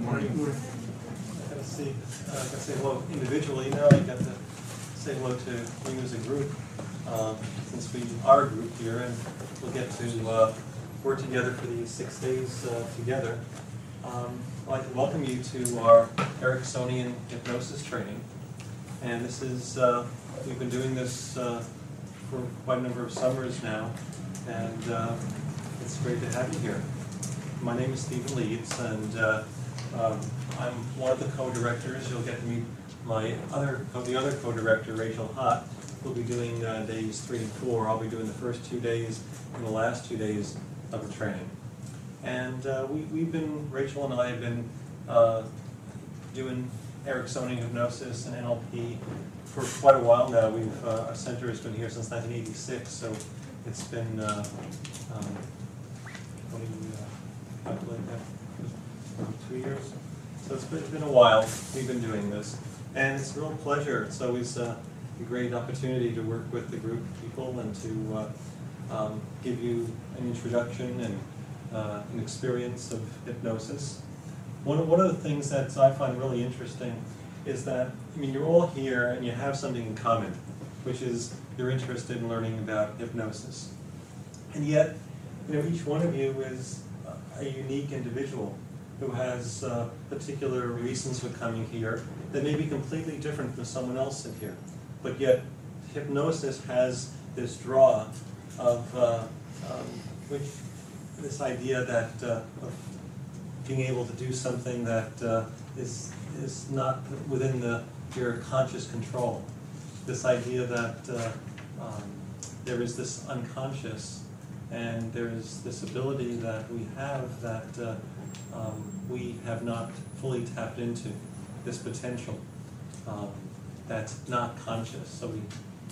morning. I got to say hello individually. Now I got to say hello to you as a group, since we are a group here, and we'll get to work together for these 6 days together. I'd like to welcome you to our Ericksonian hypnosis training. And this is, we've been doing this for quite a number of summers now, and it's great to have you here. My name is Stephen Leeds, and I'm one of the co-directors. You'll get to meet the other co-director, Rachel Hott. We'll be doing days 3 and 4. I'll be doing the first 2 days and the last 2 days of the training. And Rachel and I have been doing Ericksonian hypnosis and NLP for quite a while now. Our center has been here since 1986, so it's been, what do you calculate that? 2 years? So it's been a while we've been doing this. And it's a real pleasure. It's always a great opportunity to work with the group of people and to give you an introduction and an experience of hypnosis. One of the things that I find really interesting is that, I mean, you're all here and you have something in common, which is you're interested in learning about hypnosis. And yet, each one of you is a unique individual who has particular reasons for coming here that may be completely different from someone else in here. But yet, hypnosis has this draw of this idea that of being able to do something that is not within your conscious control. This idea that there is this unconscious, and there is this ability that we have that we have not fully tapped into, this potential that's not conscious. So we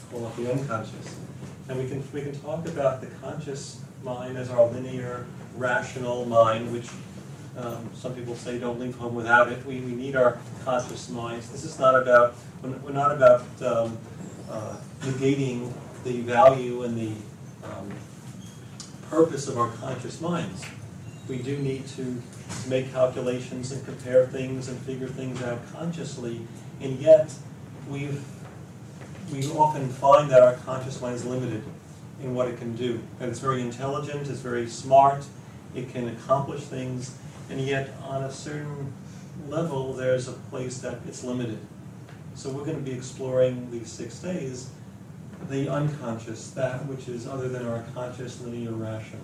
call it the unconscious. And we can talk about the conscious mind as our linear, rational mind, which some people say don't leave home without it. We need our conscious minds. This is not about, we're not about negating the value and the purpose of our conscious minds. We do need to make calculations and compare things and figure things out consciously, and yet we often find that our conscious mind is limited in what it can do. And it's very intelligent, it's very smart, it can accomplish things, and yet on a certain level there's a place that it's limited. So we're going to be exploring these 6 days the unconscious, that which is other than our conscious, linear, rational.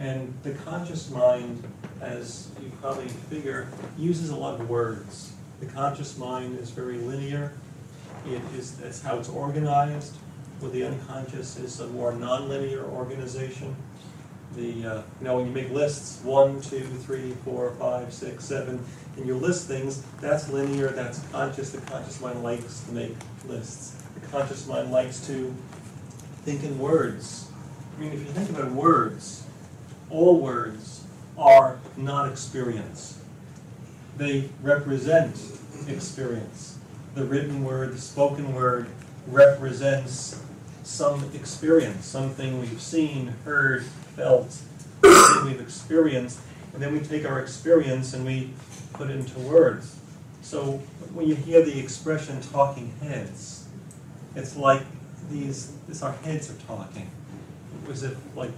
And the conscious mind, as you probably figure, uses a lot of words. The conscious mind is very linear. That's how it's organized. With the unconscious is a more non-linear organization. When you make lists, 1, 2, 3, 4, 5, 6, 7, and you list things, that's linear, that's conscious. The conscious mind likes to make lists. The conscious mind likes to think in words. I mean, if you think about words, all words are not experience. They represent experience. The written word, the spoken word, represents some experience, something we've seen, heard, felt, something we've experienced, and then we take our experience and we put it into words. So when you hear the expression talking heads, it's like our heads are talking. As if like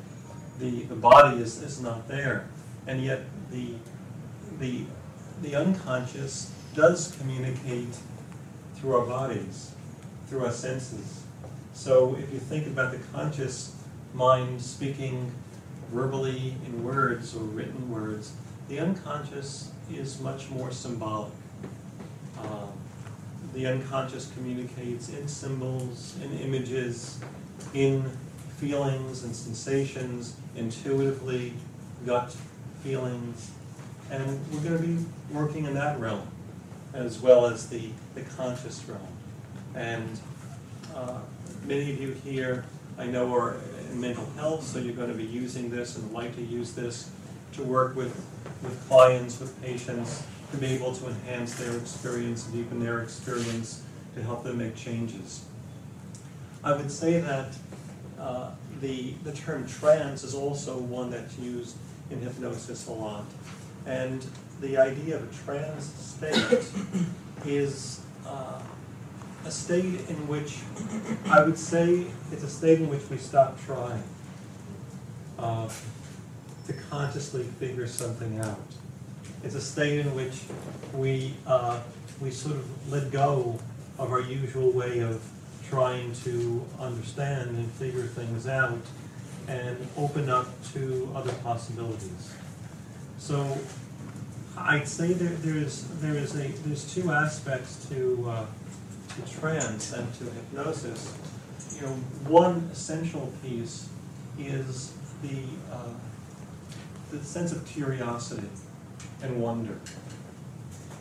the body is not there, and yet the unconscious does communicate through our bodies, through our senses. So if you think about the conscious mind speaking verbally in words or written words, the unconscious is much more symbolic. The unconscious communicates in symbols, in images, in feelings and sensations, intuitively, gut feelings, and we're going to be working in that realm as well as the conscious realm. And many of you here, I know, are in mental health, so you're going to be using this and like to use this to work with clients, with patients, to be able to enhance their experience, deepen their experience, to help them make changes. I would say that the term trance is also one that's used in hypnosis a lot. And the idea of a trance state is a state in which, I would say, it's a state in which we stop trying to consciously figure something out. It's a state in which we sort of let go of our usual way of trying to understand and figure things out and open up to other possibilities. So I'd say there's two aspects to trance and to hypnosis. You know, one essential piece is the sense of curiosity and wonder.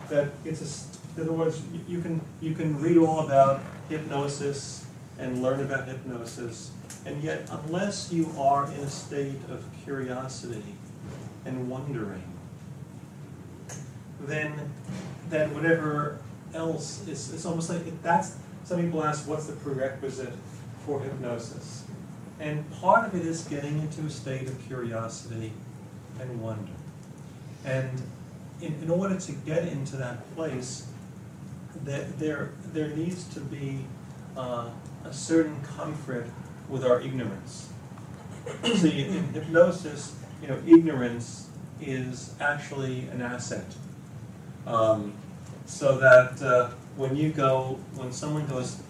That in other words, you can read all about hypnosis and learn about hypnosis, and yet unless you are in a state of curiosity and wondering, then whatever else is, it's almost like that's, some people ask, what's the prerequisite for hypnosis? And part of it is getting into a state of curiosity and wonder. And in order to get into that place, there needs to be a certain comfort with our ignorance. See, in hypnosis, you know, ignorance is actually an asset. So that when someone goes,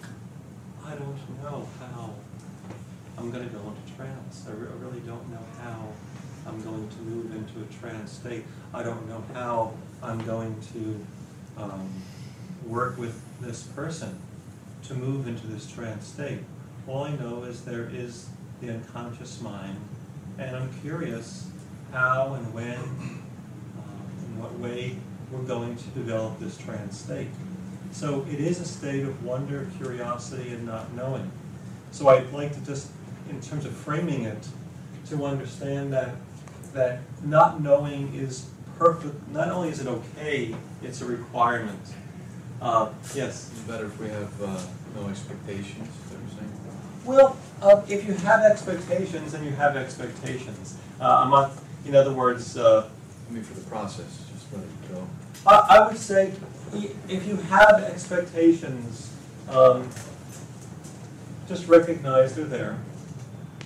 I don't know how I'm going to go into trance. I really don't know how I'm going to move into a trance state. I don't know how I'm going to work with this person to move into this trance state. All I know is there is the unconscious mind, and I'm curious how and when, in what way we're going to develop this trance state. So it is a state of wonder, curiosity, and not knowing. So I'd like to just, in terms of framing it, to understand that not knowing is perfect. Not only is it okay, it's a requirement. Yes? It's better if we have no expectations, is that what you're saying? Well, if you have expectations, then you have expectations. I'm not, in other words... I mean for the process, just let it go. I would say, if you have expectations, just recognize they're there.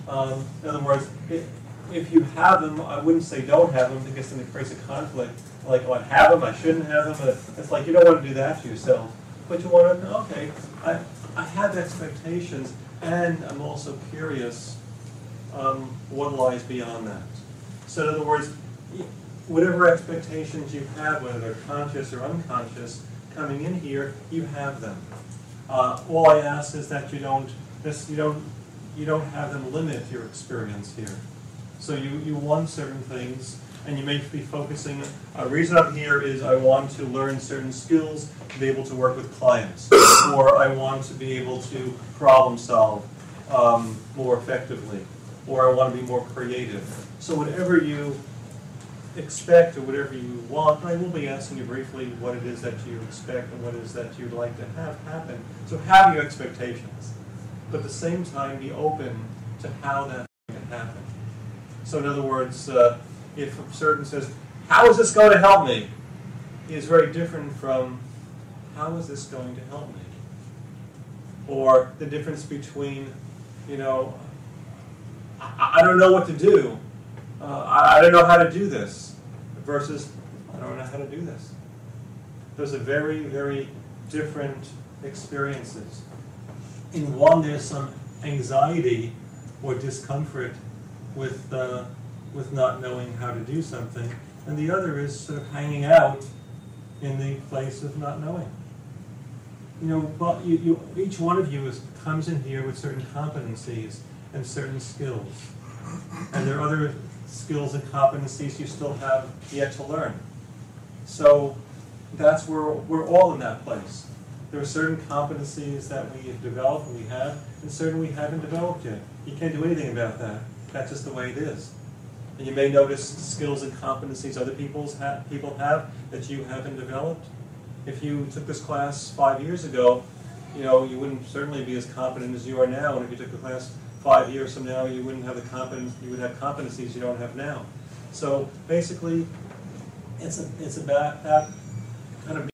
In other words, if you have them, I wouldn't say don't have them, because then it creates a conflict. Like, oh, I have them, I shouldn't have them. It's like you don't want to do that to yourself. But you want to, okay, I have expectations, and I'm also curious what lies beyond that. So in other words, whatever expectations you have, whether they're conscious or unconscious, coming in here, you have them. All I ask is that you don't have them limit your experience here. So you want certain things, and you may be focusing. A reason I'm here is I want to learn certain skills to be able to work with clients, or I want to be able to problem solve more effectively, or I want to be more creative. So whatever you expect or whatever you want, and I will be asking you briefly what it is that you expect and what it is that you'd like to have happen. So have your expectations, but at the same time be open to how that can happen. So in other words, if a certain says, how is this going to help me? Is very different from, how is this going to help me? Or the difference between, you know, I don't know what to do. I don't know how to do this, versus I don't know how to do this. Those are very, very different experiences. In one, there's some anxiety or discomfort with not knowing how to do something, and the other is sort of hanging out in the place of not knowing. You know, but each one of you comes in here with certain competencies and certain skills, and there are other skills and competencies you still have yet to learn. So that's where we're all in that place. There are certain competencies that we have developed and we have, and certain we haven't developed yet. You can't do anything about that. That's just the way it is. And you may notice skills and competencies other people have that you haven't developed. If you took this class 5 years ago, you know, you wouldn't certainly be as competent as you are now. And if you took the class 5 years from now, you wouldn't have the competence. You would have competencies you don't have now. So basically, it's about that kind of